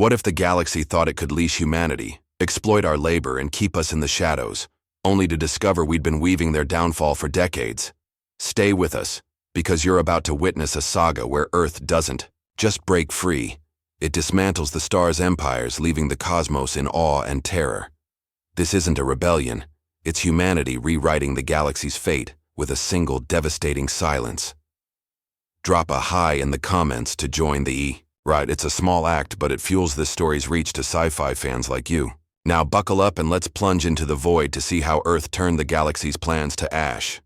What if the galaxy thought it could leash humanity, exploit our labor, and keep us in the shadows, only to discover we'd been weaving their downfall for decades? Stay with us, because you're about to witness a saga where Earth doesn't just break free. It dismantles the stars' empires, leaving the cosmos in awe and terror. This isn't a rebellion. It's humanity rewriting the galaxy's fate with a single devastating silence. Drop a hi in the comments to join the Right, it's a small act, but it fuels this story's reach to sci-fi fans like you. Now buckle up and let's plunge into the void to see how Earth turned the galaxy's plans to ash.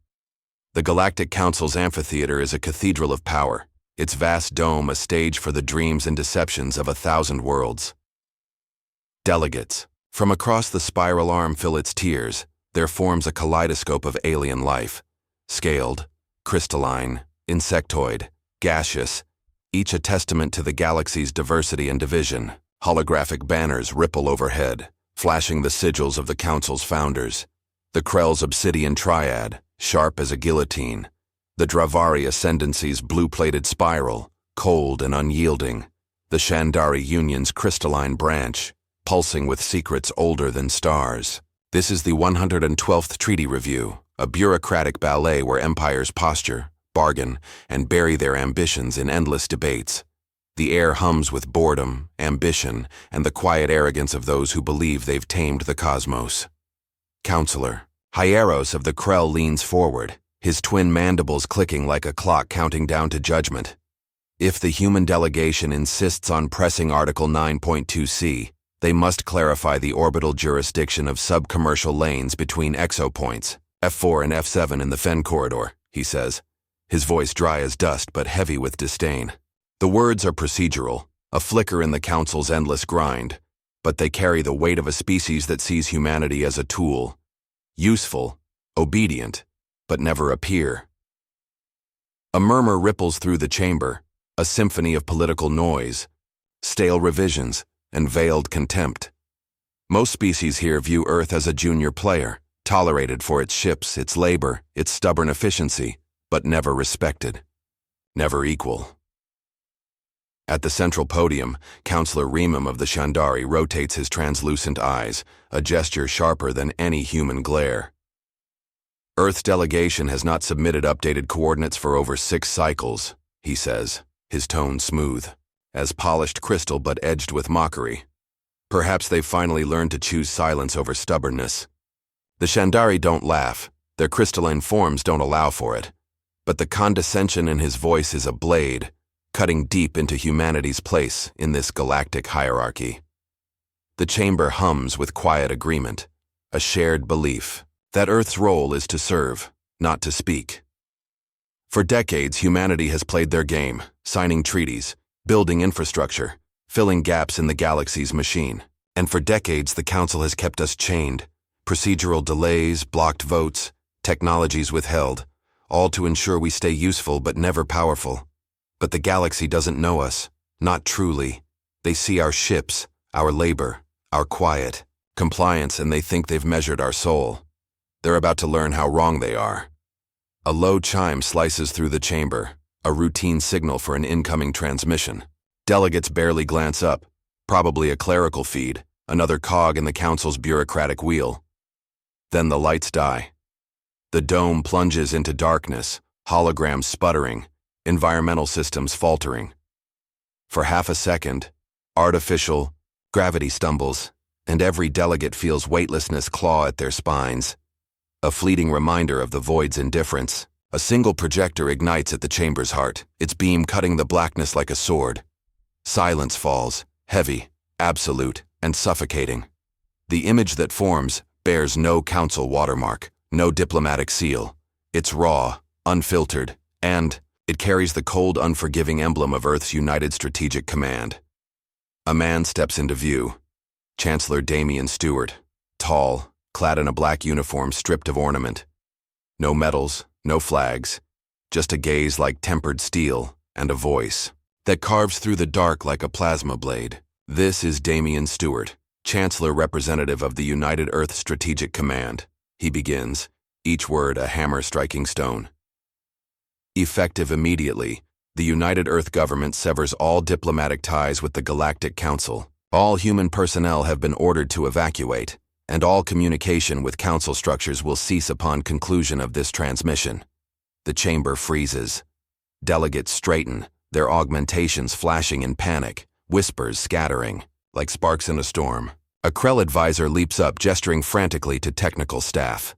The Galactic Council's amphitheater is a cathedral of power, its vast dome a stage for the dreams and deceptions of 1,000 worlds. Delegates. From across the spiral arm fill its tiers, there forms a kaleidoscope of alien life. Scaled, crystalline, insectoid, gaseous, each a testament to the galaxy's diversity and division. Holographic banners ripple overhead, flashing the sigils of the Council's founders. The Krell's obsidian triad, sharp as a guillotine. The Dravari Ascendancy's blue-plated spiral, cold and unyielding. The Shandari Union's crystalline branch, pulsing with secrets older than stars. This is the 112th Treaty Review, a bureaucratic ballet where empires posture, bargain, and bury their ambitions in endless debates. The air hums with boredom, ambition, and the quiet arrogance of those who believe they've tamed the cosmos. Counselor. Hieros of the Krell leans forward, his twin mandibles clicking like a clock counting down to judgment. If the human delegation insists on pressing Article 9.2c, they must clarify the orbital jurisdiction of sub-commercial lanes between exopoints, F4 and F7 in the Fen corridor, he says, his voice dry as dust but heavy with disdain. The words are procedural, a flicker in the Council's endless grind, but they carry the weight of a species that sees humanity as a tool. Useful, obedient, but never a peer. A murmur ripples through the chamber, a symphony of political noise, stale revisions, and veiled contempt. Most species here view Earth as a junior player, tolerated for its ships, its labor, its stubborn efficiency, but never respected. Never equal. At the central podium, Counselor Remum of the Shandari rotates his translucent eyes, a gesture sharper than any human glare. Earth's delegation has not submitted updated coordinates for over 6 cycles, he says, his tone smooth, as polished crystal but edged with mockery. Perhaps they've finally learned to choose silence over stubbornness. The Shandari don't laugh, their crystalline forms don't allow for it, but the condescension in his voice is a blade, cutting deep into humanity's place in this galactic hierarchy. The chamber hums with quiet agreement, a shared belief that Earth's role is to serve, not to speak. For decades, humanity has played their game, signing treaties, building infrastructure, filling gaps in the galaxy's machine. And for decades, the Council has kept us chained, procedural delays, blocked votes, technologies withheld, all to ensure we stay useful but never powerful. But the galaxy doesn't know us, not truly. They see our ships, our labor, our quiet, compliance, and they think they've measured our soul. They're about to learn how wrong they are. A low chime slices through the chamber, a routine signal for an incoming transmission. Delegates barely glance up, probably a clerical feed, another cog in the Council's bureaucratic wheel. Then the lights die. The dome plunges into darkness, holograms sputtering, environmental systems faltering. For half a second, artificial, gravity stumbles, and every delegate feels weightlessness claw at their spines. A fleeting reminder of the void's indifference. A single projector ignites at the chamber's heart, its beam cutting the blackness like a sword. Silence falls, heavy, absolute, and suffocating. The image that forms bears no Council watermark, no diplomatic seal. It's raw, unfiltered, and it carries the cold, unforgiving emblem of Earth's United Strategic Command. A man steps into view. Chancellor Damian Stewart, tall, clad in a black uniform stripped of ornament. No medals, no flags, just a gaze like tempered steel and a voice that carves through the dark like a plasma blade. This is Damian Stewart, Chancellor Representative of the United Earth Strategic Command. He begins, each word a hammer striking stone. Effective immediately, the United Earth government severs all diplomatic ties with the Galactic Council, All human personnel have been ordered to evacuate, and all communication with council structures will cease upon conclusion of this transmission. The chamber freezes. Delegates straighten, their augmentations flashing in panic, whispers scattering, like sparks in a storm. A Krell advisor leaps up, gesturing frantically to technical staff.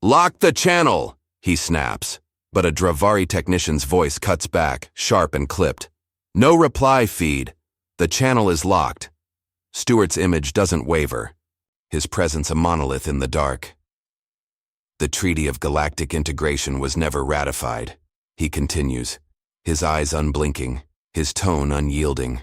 "Lock the channel!" he snaps, but a Dravari technician's voice cuts back, sharp and clipped. "No reply feed. The channel is locked." Stewart's image doesn't waver, his presence a monolith in the dark. "The Treaty of Galactic Integration was never ratified," he continues, his eyes unblinking, his tone unyielding.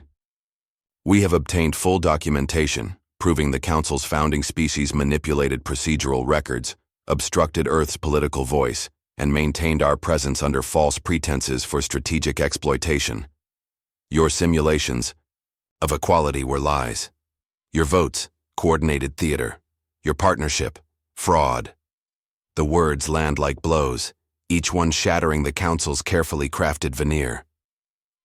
"We have obtained full documentation, proving the Council's founding species manipulated procedural records, obstructed Earth's political voice, and maintained our presence under false pretenses for strategic exploitation. Your simulations of equality were lies. Your votes, coordinated theater. Your partnership, fraud." The words land like blows, each one shattering the Council's carefully crafted veneer.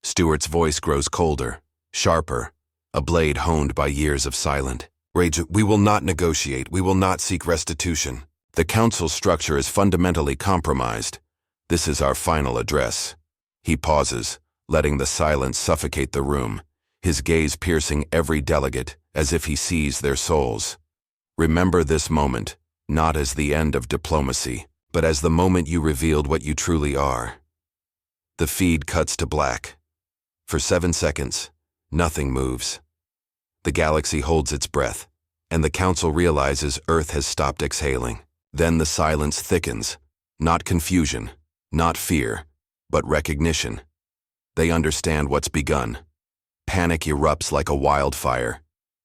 Stewart's voice grows colder, sharper, a blade honed by years of silent rage. "We will not negotiate. We will not seek restitution. The Council's structure is fundamentally compromised. This is our final address." He pauses, letting the silence suffocate the room, his gaze piercing every delegate as if he sees their souls. Remember this moment, not as the end of diplomacy, but as the moment you revealed what you truly are. The feed cuts to black. For 7 seconds, nothing moves. The galaxy holds its breath, and the Council realizes Earth has stopped exhaling. Then the silence thickens, not confusion, not fear, but recognition. They understand what's begun. Panic erupts like a wildfire.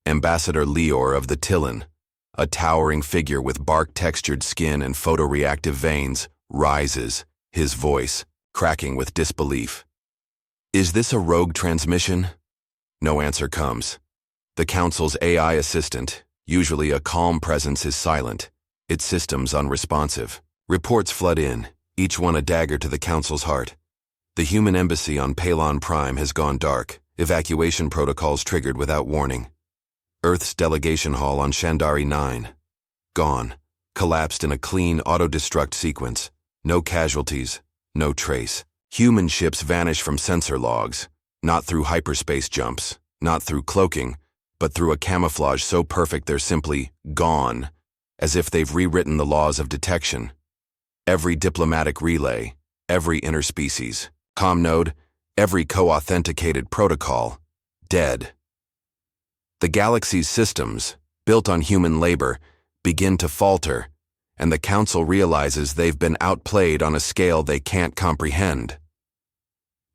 Ambassador Leor of the Tillin, a towering figure with bark-textured skin and photoreactive veins, rises, his voice cracking with disbelief. "Is this a rogue transmission?" No answer comes. The Council's AI assistant, usually a calm presence, is silent, its systems unresponsive. Reports flood in, each one a dagger to the Council's heart. The human embassy on Palon Prime has gone dark, evacuation protocols triggered without warning. Earth's delegation hall on Shandari 9. Gone, collapsed in a clean auto-destruct sequence. No casualties, no trace. Human ships vanish from sensor logs, not through hyperspace jumps, not through cloaking, but through a camouflage so perfect they're simply gone, as if they've rewritten the laws of detection. Every diplomatic relay, every interspecies comm node, every co-authenticated protocol, dead. The galaxy's systems, built on human labor, begin to falter, and the Council realizes they've been outplayed on a scale they can't comprehend.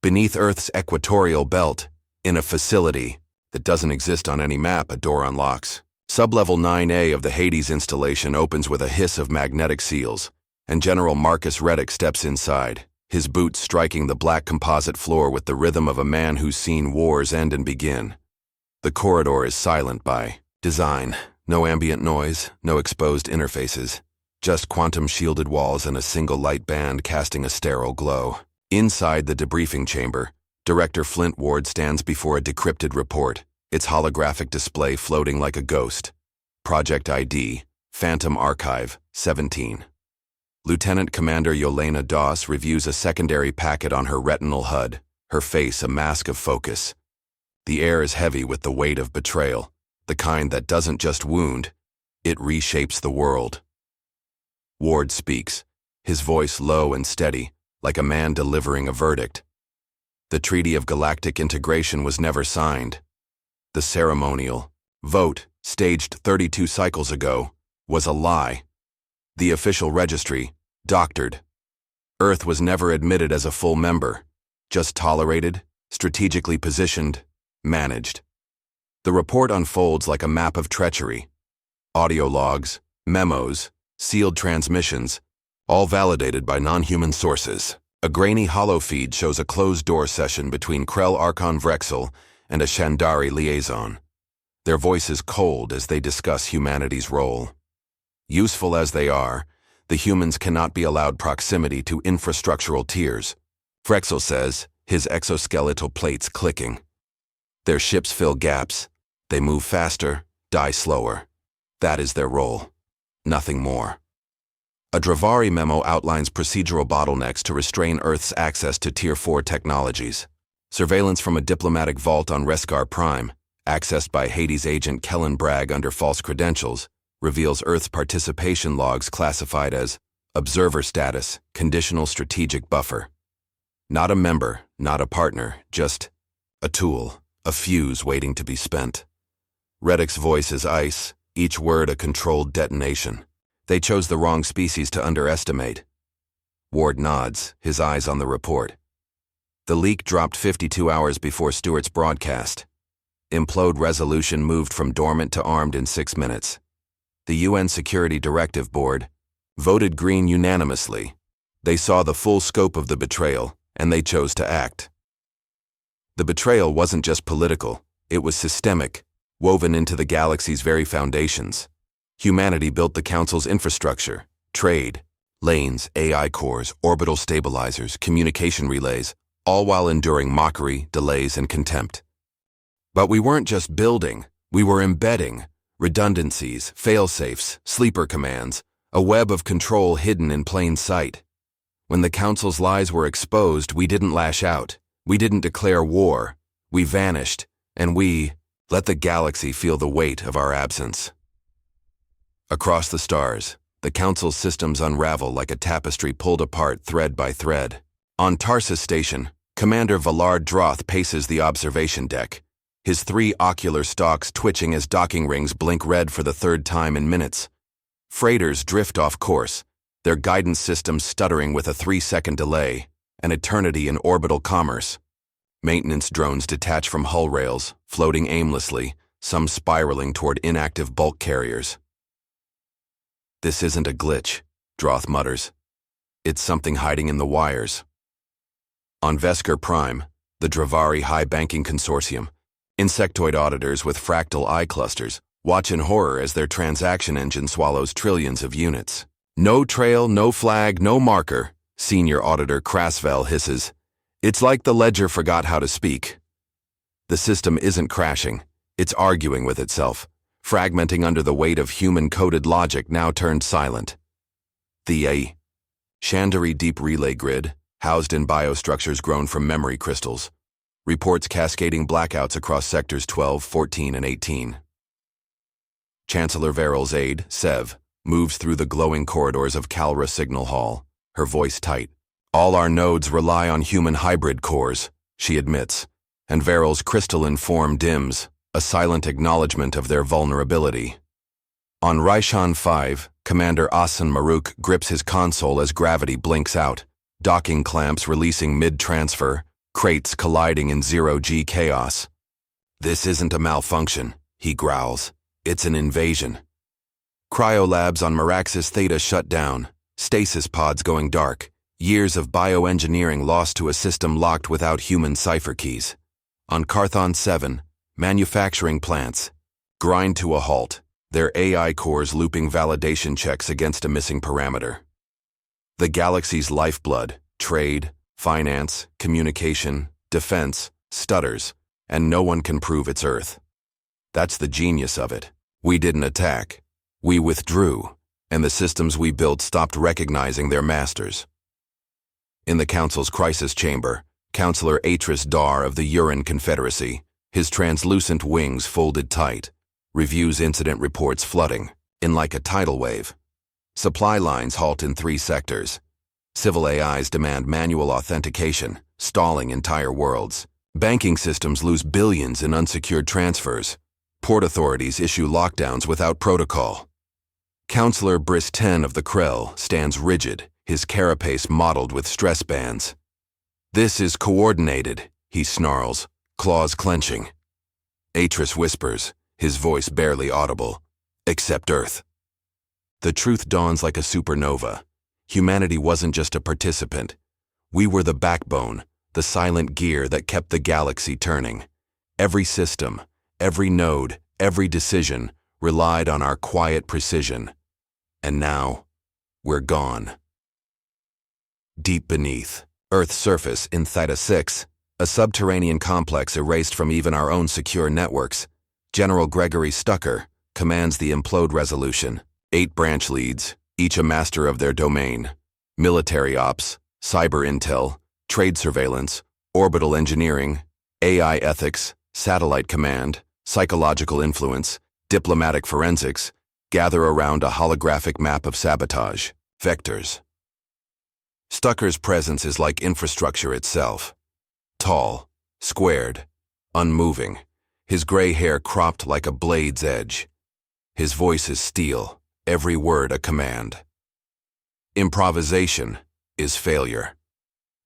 Beneath Earth's equatorial belt, in a facility that doesn't exist on any map, a door unlocks. Sublevel 9A of the Hades installation opens with a hiss of magnetic seals, and General Marcus Reddick steps inside, his boots striking the black composite floor with the rhythm of a man who's seen wars end and begin. The corridor is silent by design. No ambient noise, no exposed interfaces, just quantum-shielded walls and a single light band casting a sterile glow. Inside the debriefing chamber, Director Flint Ward stands before a decrypted report, its holographic display floating like a ghost. Project ID, Phantom Archive, 17. Lieutenant Commander Yelena Doss reviews a secondary packet on her retinal HUD, her face a mask of focus. The air is heavy with the weight of betrayal, the kind that doesn't just wound, it reshapes the world. Ward speaks, his voice low and steady, like a man delivering a verdict. The Treaty of Galactic Integration was never signed. The ceremonial vote, staged 32 cycles ago, was a lie. The official registry, doctored. Earth was never admitted as a full member, just tolerated, strategically positioned, managed. The report unfolds like a map of treachery. Audio logs, memos, sealed transmissions, all validated by non-human sources. A grainy hollow feed shows a closed-door session between Krell Archon Vrexel and a Shandari liaison. Their voices cold as they discuss humanity's role. Useful as they are, the humans cannot be allowed proximity to infrastructural tiers. Vrexel says, his exoskeletal plates clicking. Their ships fill gaps, They move faster, die slower. That is their role. Nothing more. A Dravari memo outlines procedural bottlenecks to restrain Earth's access to Tier 4 technologies. Surveillance from a diplomatic vault on Reskar Prime, accessed by Hades agent Kellen Bragg under false credentials, reveals Earth's participation logs classified as observer status, conditional strategic buffer. Not a member, not a partner, just a tool, a fuse waiting to be spent. Reddick's voice is ice, each word a controlled detonation. They chose the wrong species to underestimate. Ward nods, his eyes on the report. The leak dropped 52 hours before Stewart's broadcast. Implode resolution moved from dormant to armed in 6 minutes. The UN Security Directive Board voted green unanimously. They saw the full scope of the betrayal, and they chose to act. The betrayal wasn't just political, it was systemic, woven into the galaxy's very foundations. Humanity built the Council's infrastructure, trade, lanes, AI cores, orbital stabilizers, communication relays, all while enduring mockery, delays, and contempt. But we weren't just building, we were embedding redundancies, fail-safes, sleeper commands, a web of control hidden in plain sight. When the Council's lies were exposed, we didn't lash out, we didn't declare war, we vanished, and we let the galaxy feel the weight of our absence. Across the stars, the Council's systems unravel like a tapestry pulled apart thread by thread. On Tarsus Station, Commander Vallard Droth paces the observation deck, his 3 ocular stalks twitching as docking rings blink red for the 3rd time in minutes. Freighters drift off course, their guidance systems stuttering with a 3-second delay, an eternity in orbital commerce. Maintenance drones detach from hull rails, floating aimlessly, some spiraling toward inactive bulk carriers. This isn't a glitch, Droth mutters. It's something hiding in the wires. On Vesker Prime, the Dravari High Banking Consortium, insectoid auditors with fractal eye clusters watch in horror as their transaction engine swallows trillions of units. No trail, no flag, no marker, Senior Auditor Krasvel hisses. It's like the ledger forgot how to speak. The system isn't crashing, it's arguing with itself, fragmenting under the weight of human-coded logic now turned silent. The Chandari Deep Relay Grid, housed in biostructures grown from memory crystals, reports cascading blackouts across sectors 12, 14, and 18. Chancellor Verril's aide, Sev, moves through the glowing corridors of Calra Signal Hall, her voice tight. All our nodes rely on human hybrid cores, she admits, and Verril's crystalline form dims, a silent acknowledgement of their vulnerability. On Raishan 5, Commander Asan Maruk grips his console as gravity blinks out, docking clamps releasing mid-transfer, crates colliding in zero-G chaos. This isn't a malfunction, he growls. It's an invasion. Cryolabs on Meraxis Theta shut down, stasis pods going dark, years of bioengineering lost to a system locked without human cipher keys. On Carthon 7, manufacturing plants grind to a halt, their AI cores looping validation checks against a missing parameter. The galaxy's lifeblood, trade, finance, communication, defense, stutters, and no one can prove it's Earth. That's the genius of it. We didn't attack. We withdrew, and the systems we built stopped recognizing their masters. In the Council's crisis chamber, Councillor Atris Dar of the Uran Confederacy, his translucent wings folded tight, reviews incident reports flooding, in like a tidal wave. Supply lines halt in 3 sectors. Civil AIs demand manual authentication, stalling entire worlds. Banking systems lose billions in unsecured transfers. Port authorities issue lockdowns without protocol. Councillor Briss 10 of the Krell stands rigid, his carapace mottled with stress bands. This is coordinated, he snarls, claws clenching. Atris whispers, his voice barely audible. Except Earth. The truth dawns like a supernova. Humanity wasn't just a participant. We were the backbone, the silent gear that kept the galaxy turning. Every system, every node, every decision relied on our quiet precision. And now, we're gone. Deep beneath, Earth's surface in Theta 6, a subterranean complex erased from even our own secure networks, General Gregory Stucker commands the implode resolution. 8 branch leads, each a master of their domain. Military ops, cyber intel, trade surveillance, orbital engineering, AI ethics, satellite command, psychological influence, diplomatic forensics, gather around a holographic map of sabotage, vectors. Stucker's presence is like infrastructure itself. Tall, squared, unmoving, his gray hair cropped like a blade's edge. His voice is steel, every word a command. Improvisation is failure.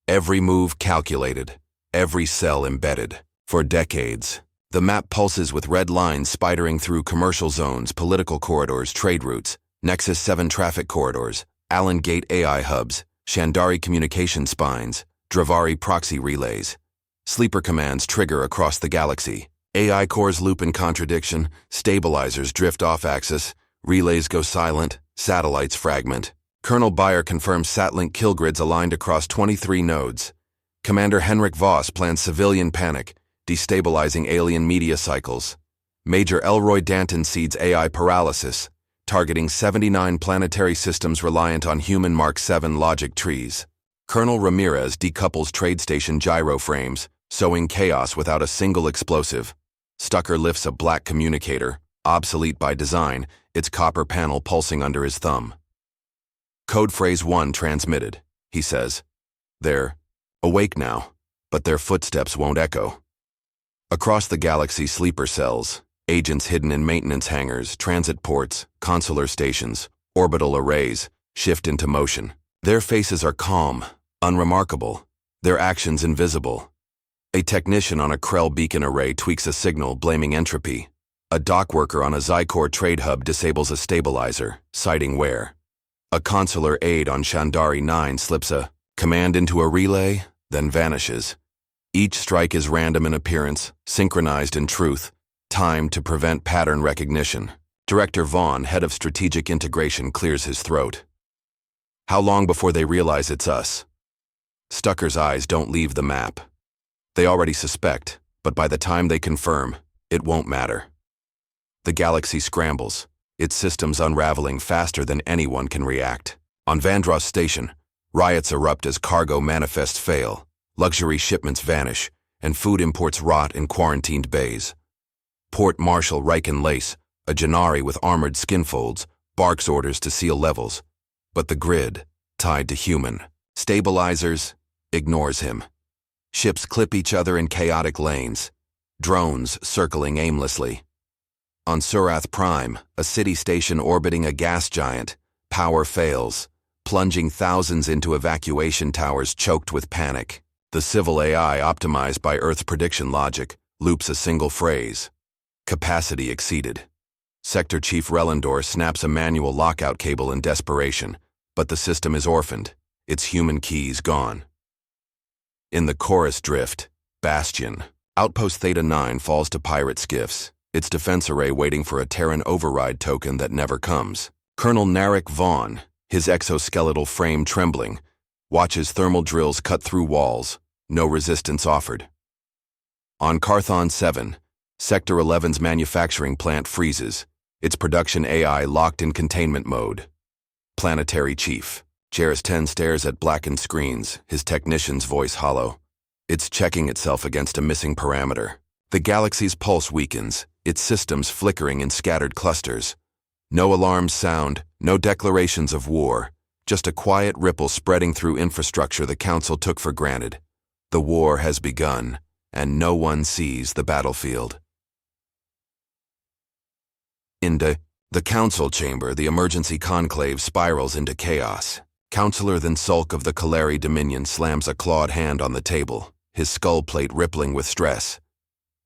Every move calculated, every cell embedded. For decades, the map pulses with red lines spidering through commercial zones, political corridors, trade routes, Nexus 7 traffic corridors, Allen Gate AI hubs, Shandari communication spines, Dravari proxy relays. Sleeper commands trigger across the galaxy. AI cores loop in contradiction, stabilizers drift off axis, relays go silent, satellites fragment. Colonel Bayer confirms Satlink kill grids aligned across 23 nodes. Commander Henrik Voss plans civilian panic, destabilizing alien media cycles. Major Elroy Danton seeds AI paralysis, targeting 79 planetary systems reliant on human Mark 7 logic trees. Colonel Ramirez decouples trade station gyro frames, sowing chaos without a single explosive. Stucker lifts a black communicator, obsolete by design, its copper panel pulsing under his thumb. Code phrase 1 transmitted, he says. They're awake now, but their footsteps won't echo. Across the galaxy, sleeper cells, agents hidden in maintenance hangars, transit ports, consular stations, orbital arrays, shift into motion. Their faces are calm, unremarkable, their actions invisible. A technician on a Krell beacon array tweaks a signal blaming entropy. A dock worker on a Zykor trade hub disables a stabilizer, citing wear. A consular aide on Shandari 9 slips a command into a relay, then vanishes. Each strike is random in appearance, synchronized in truth, timed to prevent pattern recognition. Director Vaughn, head of strategic integration, clears his throat. How long before they realize it's us? Stucker's eyes don't leave the map. They already suspect, but by the time they confirm, it won't matter. The galaxy scrambles, its systems unraveling faster than anyone can react. On Vandross Station, riots erupt as cargo manifests fail, luxury shipments vanish, and food imports rot in quarantined bays. Port Marshal Riken Lace, a Janari with armored skin folds, barks orders to seal levels, but the grid, tied to human stabilizers, ignores him. Ships clip each other in chaotic lanes, drones circling aimlessly. On Surath Prime, a city station orbiting a gas giant, power fails, plunging thousands into evacuation towers choked with panic. The civil AI, optimized by Earth prediction logic, loops a single phrase. Capacity exceeded. Sector Chief Relendor snaps a manual lockout cable in desperation, but the system is orphaned, its human keys gone. In the chorus drift, Bastion, Outpost Theta 9 falls to pirate skiffs, its defense array waiting for a Terran override token that never comes. Colonel Narek Vaughn, his exoskeletal frame trembling, watches thermal drills cut through walls, no resistance offered. On Carthon 7, Sector 11's manufacturing plant freezes, its production AI locked in containment mode. Planetary Chief, Jairus 10 stares at blackened screens, his technician's voice hollow. It's checking itself against a missing parameter. The galaxy's pulse weakens, its systems flickering in scattered clusters. No alarms sound, no declarations of war, just a quiet ripple spreading through infrastructure the Council took for granted. The war has begun, and no one sees the battlefield. In the Council chamber, the emergency conclave spirals into chaos. Counselor Then Sulk of the Kaleri Dominion slams a clawed hand on the table, his skull plate rippling with stress.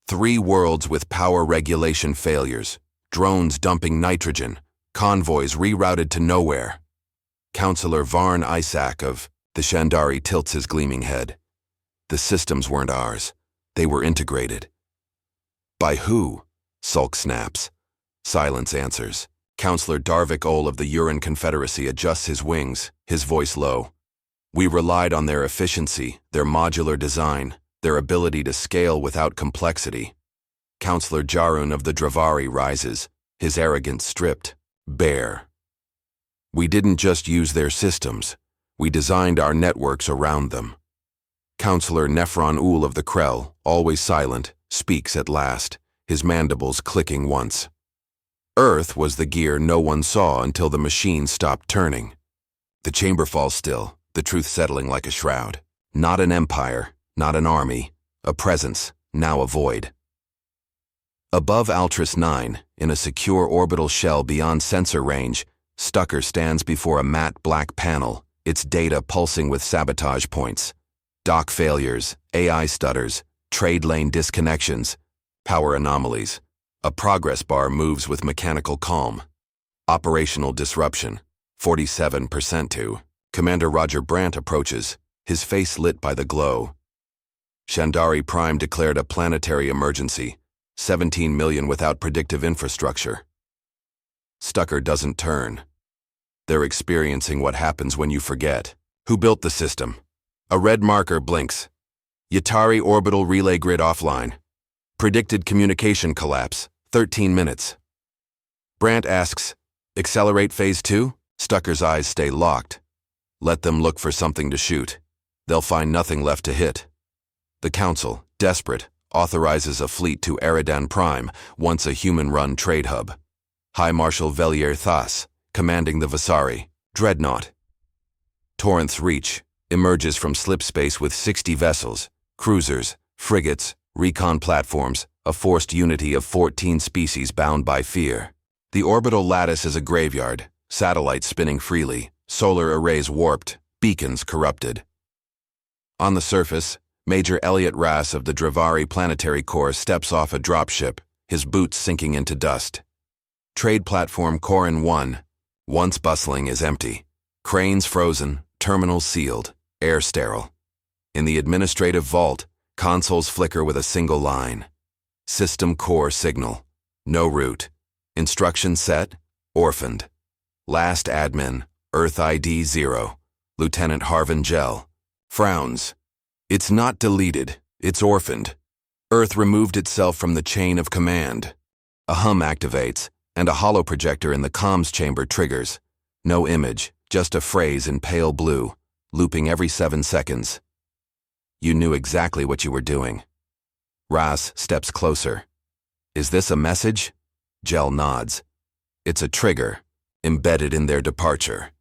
3 worlds with power regulation failures, drones dumping nitrogen, convoys rerouted to nowhere. Counselor Varn Isaac of the Shandari tilts his gleaming head. The systems weren't ours. They were integrated. By who? Sulk snaps. Silence answers. Counselor Darvik Ol of the Uran Confederacy adjusts his wings, his voice low. We relied on their efficiency, their modular design, their ability to scale without complexity. Counselor Jarun of the Dravari rises, his arrogance stripped, bare. We didn't just use their systems, we designed our networks around them. Counselor Nephron Ul of the Krell, always silent, speaks at last, his mandibles clicking once. Earth was the gear no one saw until the machine stopped turning. The chamber falls still, the truth settling like a shroud. Not an empire, not an army, a presence, now a void. Above Altris 9, in a secure orbital shell beyond sensor range, Stucker stands before a matte black panel, its data pulsing with sabotage points. Dock failures, AI stutters, trade lane disconnections, power anomalies. A progress bar moves with mechanical calm. Operational disruption, 47% to. Commander Roger Brandt approaches, his face lit by the glow. Shandari Prime declared a planetary emergency, 17 million without predictive infrastructure. Stucker doesn't turn. They're experiencing what happens when you forget. Who built the system? A red marker blinks. Yatari orbital relay grid offline. Predicted communication collapse, 13 minutes. Brandt asks, accelerate phase 2? Stucker's eyes stay locked. Let them look for something to shoot. They'll find nothing left to hit. The Council, desperate, authorizes a fleet to Eridan Prime, once a human-run trade hub. High Marshal Velier Thas, commanding the Vasari, dreadnought. Torrance Reach emerges from slipspace with 60 vessels, cruisers, frigates, recon platforms, a forced unity of 14 species bound by fear. The orbital lattice is a graveyard, satellites spinning freely, solar arrays warped, beacons corrupted. On the surface, Major Elliot Rass of the Dravari Planetary Corps steps off a dropship, his boots sinking into dust. Trade platform Corin 1, once bustling, is empty. Cranes frozen, terminals sealed, air sterile. In the administrative vault, consoles flicker with a single line. System core signal. No route. Instruction set. Orphaned. Last admin. Earth ID 0. Lieutenant Harvin Gel. Frowns. It's not deleted. It's orphaned. Earth removed itself from the chain of command. A hum activates, and a holoprojector in the comms chamber triggers. No image, just a phrase in pale blue, looping every 7 seconds. You knew exactly what you were doing. Ras steps closer. Is this a message? Gel nods. It's a trigger, embedded in their departure.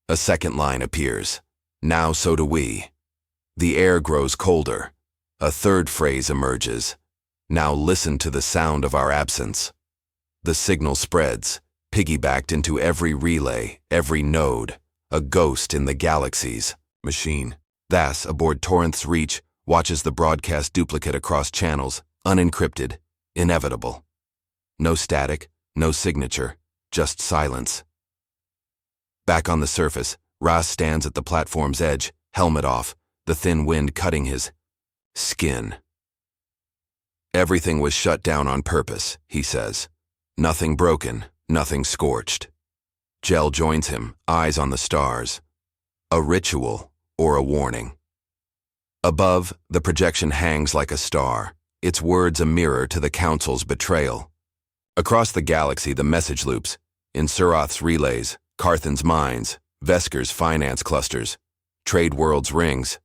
A second line appears. Now so do we. The air grows colder. A third phrase emerges. Now listen to the sound of our absence. The signal spreads, piggybacked into every relay, every node. A ghost in the galaxies. Machine. Thas, aboard Torrance Reach, watches the broadcast duplicate across channels, unencrypted, inevitable. No static, no signature, just silence. Back on the surface, Ras stands at the platform's edge, helmet off, the thin wind cutting his skin. Everything was shut down on purpose, he says. Nothing broken, nothing scorched. Gel joins him, eyes on the stars. A ritual or a warning. Above, the projection hangs like a star, its words a mirror to the Council's betrayal. Across the galaxy, the message loops. In Suroth's relays, Carthan's mines, Vesker's finance clusters, Trade World's rings.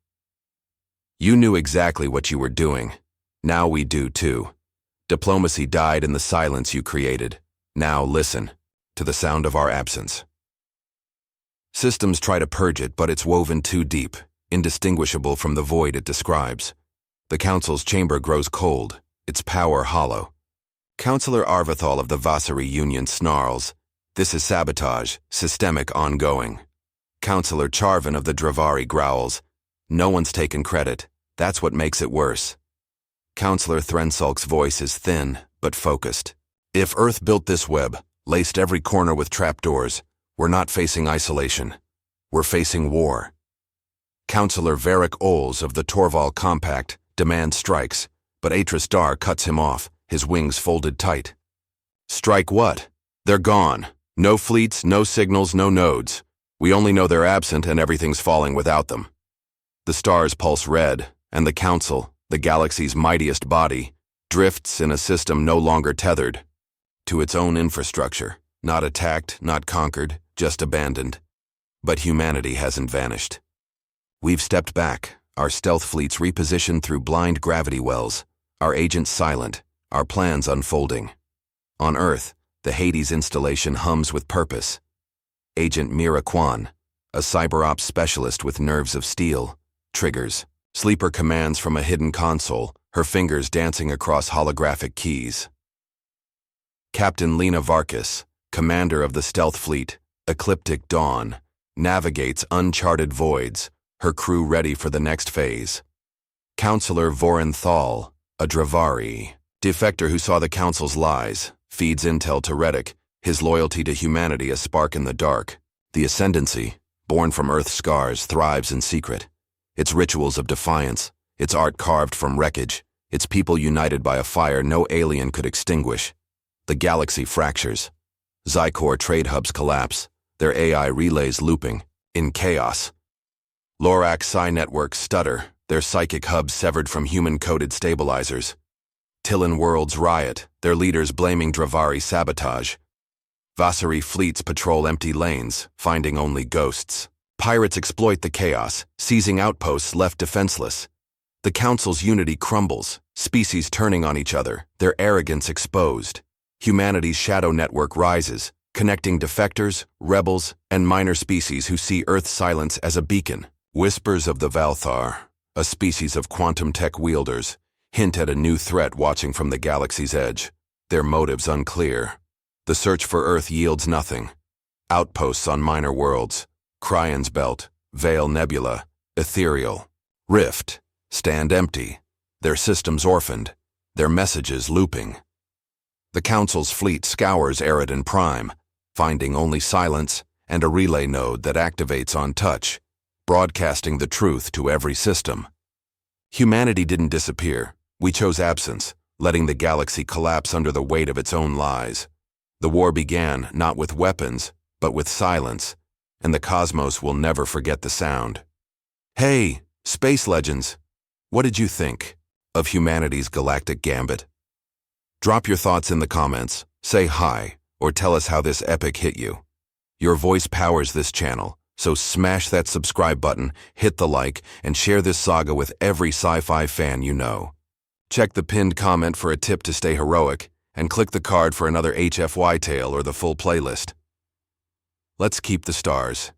You knew exactly what you were doing. Now we do too. Diplomacy died in the silence you created. Now listen to the sound of our absence. Systems try to purge it, but it's woven too deep, indistinguishable from the void it describes. The Council's chamber grows cold, its power hollow. Councillor Arvathal of the Vasari Union snarls, "This is sabotage, systemic, ongoing." Councillor Charvin of the Dravari growls, "No one's taken credit. That's what makes it worse." Councillor Thrensulk's voice is thin, but focused. "If Earth built this web, laced every corner with trapdoors, we're not facing isolation. We're facing war." Councillor Varric Oles of the Torval Compact demands strikes, but Atris Dar cuts him off, his wings folded tight. "Strike what? They're gone. No fleets, no signals, no nodes. We only know they're absent and everything's falling without them." The stars pulse red, and the Council, the galaxy's mightiest body, drifts in a system no longer tethered to its own infrastructure, not attacked, not conquered, just abandoned. But humanity hasn't vanished. We've stepped back, our stealth fleets repositioned through blind gravity wells, our agents silent, our plans unfolding. On Earth, the Hades installation hums with purpose. Agent Mira Kwan, a cyber-ops specialist with nerves of steel, triggers, sleeper commands from a hidden console, her fingers dancing across holographic keys. Captain Lena Varkas, commander of the stealth fleet, Ecliptic Dawn, navigates uncharted voids, her crew ready for the next phase. Counselor Vorin Thal, a Dravari, defector who saw the Council's lies, feeds intel to Reddick, his loyalty to humanity a spark in the dark. The Ascendancy, born from Earth's scars, thrives in secret. Its rituals of defiance, its art carved from wreckage, its people united by a fire no alien could extinguish. The galaxy fractures. Zykor trade hubs collapse, their AI relays looping, in chaos. Lorax psi networks stutter, their psychic hubs severed from human-coded stabilizers. Tillan worlds riot, their leaders blaming Dravari sabotage. Vasari fleets patrol empty lanes, finding only ghosts. Pirates exploit the chaos, seizing outposts left defenseless. The Council's unity crumbles, species turning on each other, their arrogance exposed. Humanity's shadow network rises, connecting defectors, rebels, and minor species who see Earth's silence as a beacon. Whispers of the Valthar, a species of quantum tech wielders, hint at a new threat watching from the galaxy's edge, their motives unclear. The search for Earth yields nothing. Outposts on minor worlds, Cryon's Belt, Veil Nebula, Ethereal, Rift, stand empty, their systems orphaned, their messages looping. The Council's fleet scours Eridan Prime, finding only silence and a relay node that activates on touch, broadcasting the truth to every system. Humanity didn't disappear. We chose absence, letting the galaxy collapse under the weight of its own lies. The war began not with weapons, but with silence, and the cosmos will never forget the sound. Hey, space legends, what did you think of humanity's galactic gambit? Drop your thoughts in the comments, say hi, or tell us how this epic hit you. Your voice powers this channel, so smash that subscribe button, hit the like, and share this saga with every sci-fi fan you know. Check the pinned comment for a tip to stay heroic, and click the card for another HFY tale or the full playlist. Let's keep the stars.